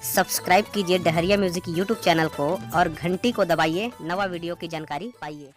Subscribe कीजिए डहरिया music YouTube channel को और घंटी को दबाइए नवा वीडियो की जानकारी पाइए।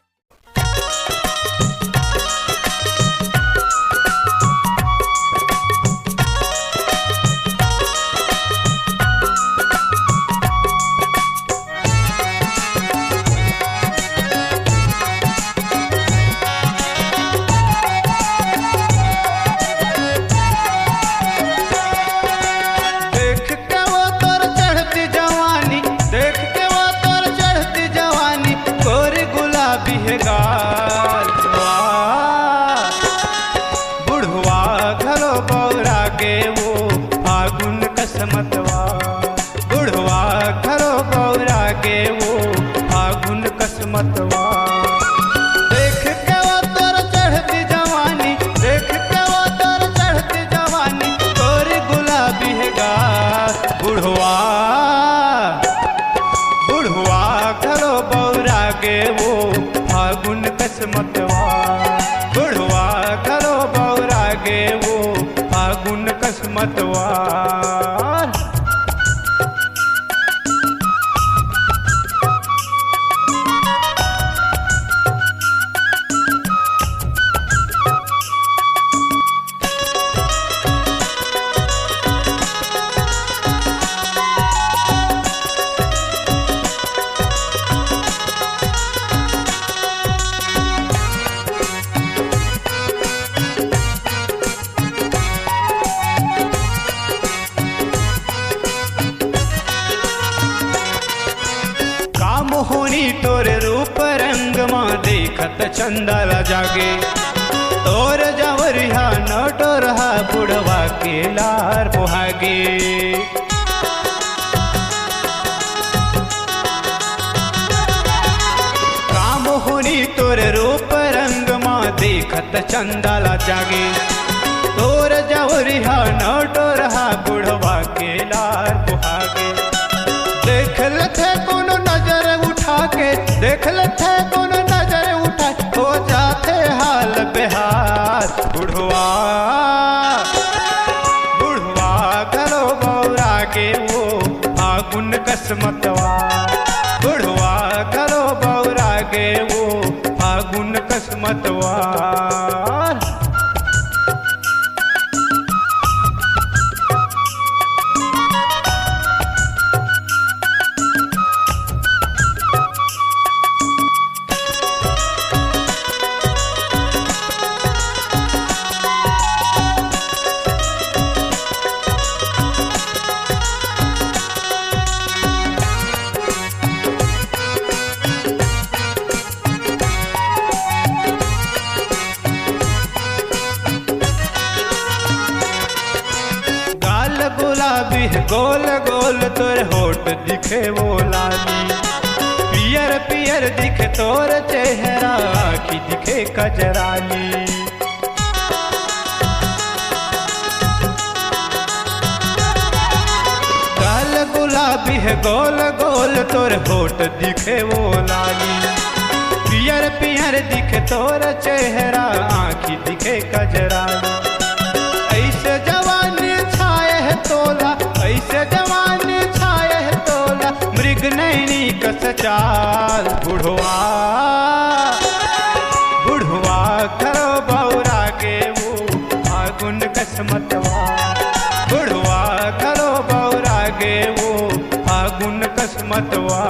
बुढ़वा घलो बौरा गे वो फागुन कसमतवा, बुढ़वा घलो बौरा गे वो फागुन कसमतवा। देख के वो तोर चढ़ती जवानी, देख के वो तोर चढ़ती जवानी, तोर गुलाबी है गाल। बुढ़वा बुढ़वा घलो बौरा गे वो फागुन कसमतवा, बुढ़वा घलो बौरा गे वो फागुन कसमतवा। मोहनी तोरे रूप रंग मां देखत चंदला जागे, तोर जवरिया नटोरहा बुढ़वा के लार पोहागे। मोहनी तोरे रूप रंग मां देखत चंदला जागे, तोर जवरिया नटोरहा बुढ़वा के लार पोहागे। देख लथे कोनो नजर उठा के, देख लथे कोनो नजर उठा, हो जाते हाल बेहाल। बुढ़वा बुढ़वा घलो बौरा गे वो फागुन कसमतवा, बुढ़वा घलो बौरा गे वो फागुन कसमतवा। गुलाबी गोल गोल तोर होठ दिखे वो लाली, पियर पियर दिखे तोर चेहरा आखी दिखे कजराली। गाल गुलाबी है गोल गोल तोर होठ दिखे वो लाली, पियर पियर दिखे तोर चेहरा आखी दिखे कजराली। ऐसे जवानी छाए है तोला, ऐसे जवानी छाए है तोला, मृग नैनी कस चाल। बुढ़वा बुढ़वा घरो बौरा गे वो फागुन कसमतवा, बुढ़वा घरो बौरा गे वो फागुन कसमतवा।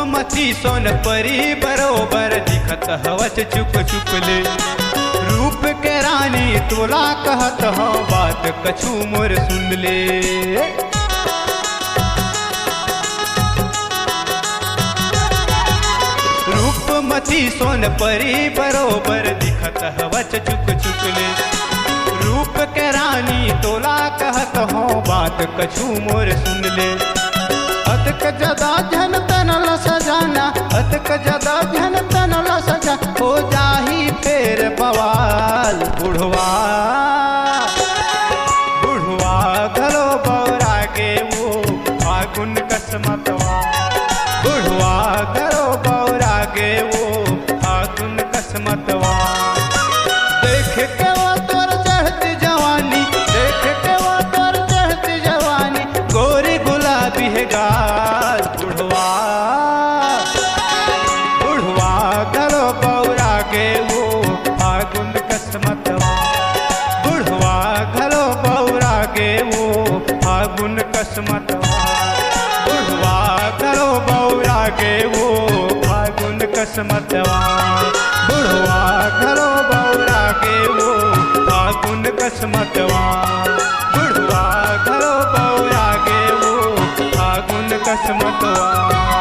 मती सोन परी बरोबर दिखत हवच चुप चुपले, रूप के रानी तोला कहत हो बात कछु मोर सुन ले। रूपमती सोन परी बरोबर दिखत हवच चुक चुकले, रूप के रानी तोला कहत हो बात कछु मोर सुन ले। अतक जदा झन तनल सजाना, अतक जदा झन तनल सजा, हो जाही फेर बवाल। बुढ़वा बुढ़वा घलो बौरा गे वो फागुन कसमतवा, बुढ़वा घलो बौरा गे वो फागुन कसमतवा। देख के वो तोर चढ़ती जवानी, देख के वो तोर चढ़ती जवानी, गोरी गुलाबी है गाल। बुढ़वा बुढ़वा घलो बौरा गे वो फागुन कसमतवा, बुढ़वा घलो बौरा गे वो फागुन कसमतवा, बुढ़वा घलो बौरा गे वो फागुन कसमतवा, बुढ़वा घलो बौरा गे वो फागुन कसमतवा, बुढ़वा घलो बौरा गे वो फागुन कसमतवा।